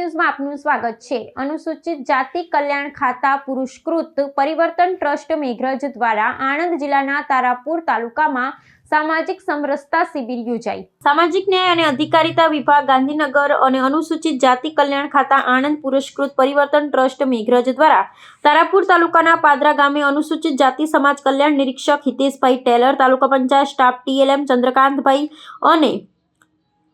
ન્યૂઝમાં આપનું સ્વાગત છે। અનુસૂચિત જાતિ કલ્યાણ ખાતા પુરસ્કૃત પરિવર્તન ટ્રસ્ટ મેઘરજ દ્વારા આણંદ જિલ્લાના તારાપુર તાલુકામાં સામાજિક સમરસતા શિબિર યોજાઈ। સામાજિક ન્યાય અને અધિકારીતા વિભાગ ગાંધીનગર અને અનુસૂચિત જાતિ કલ્યાણ ખાતા આણંદ પુરસ્કૃત પરિવર્તન ટ્રસ્ટ મેઘરજ દ્વારા તારાપુર તાલુકાના પાદરા ગામે અનુસૂચિત જાતિ સમાજ કલ્યાણ નિરીક્ષક હિતેશભાઈ ટેલર, તાલુકા પંચાયત સ્ટાફ TLM ચંદ્રકાંતભાઈ અને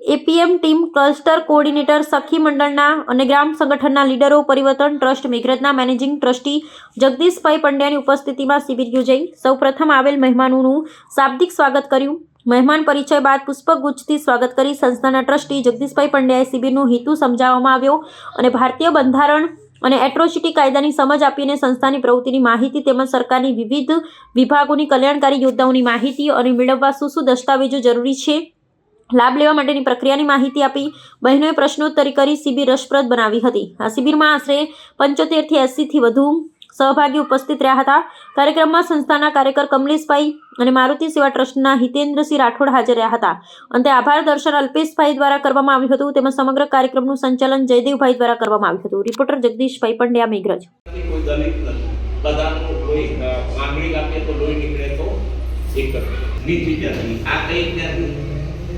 एपीएम टीम क्लस्टर कोऑर्डिनेटर सखी मंडलना અને ગ્રામ સંગઠનના લીડરો પરિવર્તન ટ્રસ્ટ મેઘરજના મેનેજિંગ ટ્રસ્ટી જગદીશભાઈ પંડ્યાની ઉપસ્થિતિમાં શિબિર યોજાઈ। સૌપ્રથમ આવેલ મહેમાનોનું શાબ્દિક સ્વાગત કર્યું। મહેમાન પરિચય બાદ પુષ્પગુચ્છથી સ્વાગત કરી સંસ્થાના ટ્રસ્ટી જગદીશભાઈ પંડ્યાએ શિબિરનો હેતુ સમજાવવામાં આવ્યો અને ભારતીય બંધારણ અને એટ્રોસિટી કાયદાની સમજ આપીને સંસ્થાની પ્રવૃત્તિની માહિતી તેમજ સરકારની વિવિધ વિભાગોની કલ્યાણકારી યોજનાઓની માહિતી અને મેળવવા શું દસ્તાવેજો જરૂરી છે, લાભ લેવા માટેની પ્રક્રિયાની માહિતી આપી બહેનોએ પ્રશ્નોત્તરી કરી શિબિર રસપ્રદ બનાવી હતી। આ શિબિરમાં આશરે 75 થી 80 થી વધુ સહભાગી ઉપસ્થિત રહ્યા હતા। કાર્યક્રમમાં સંસ્થાના કાર્યકર કમલેશભાઈ અને મારુતિ સેવા ટ્રસ્ટના હિતેન્દ્રસિંહ રાઠોડ હાજર રહ્યા હતા। અંતે આભાર દર્શન અલ્પેશભાઈ દ્વારા કરવામાં આવ્યું હતું તેમજ સમગ્ર કાર્યક્રમનું સંચાલન જયદેવભાઈ દ્વારા કરવામાં આવ્યું હતું। રિપોર્ટર જગદીશભાઈ પંડ્યા, મેઘરજ।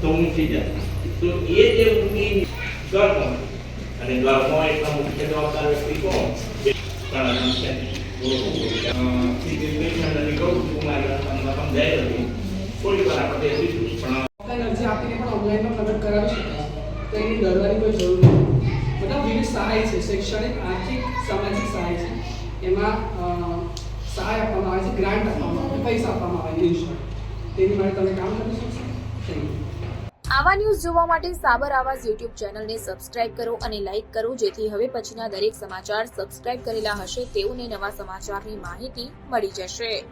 तो ऊंची जाती तो ये जो उनकी गर्भ અને ગર્ભમાં એટલા મુખ્ય જવાબદાર વ્યક્તિ કોણ કારણ છે સિદ્ધિ કુમારી સમજાય હતી થોડી વાર આપણે દીધું પણ અરજી આપીને પણ ઓનલાઈનમાં પ્રગટ કરાવી શકાય તો એની ડરવાની કોઈ જરૂર નથી। મતલબ વિવિધ સહાય છે, શૈક્ષણિક, આર્થિક, સામાજિક સહાય છે, એમાં સહાય આપવામાં આવે છે, ગ્રાન્ટ આપવામાં આવે, પૈસા આપવામાં આવે છે। તેની માટે તમે કામ કરી શકશો। Thank you. આવા ન્યૂઝ જોવા માટે સાબર આવાઝ યુટ્યુબ ચેનલને સબસ્ક્રાઇબ કરો અને લાઇક કરો, જેથી હવે પછીના દરેક સમાચાર સબસ્ક્રાઇબ કરેલા હશે તેઓને નવા સમાચારની માહિતી મળી જશે।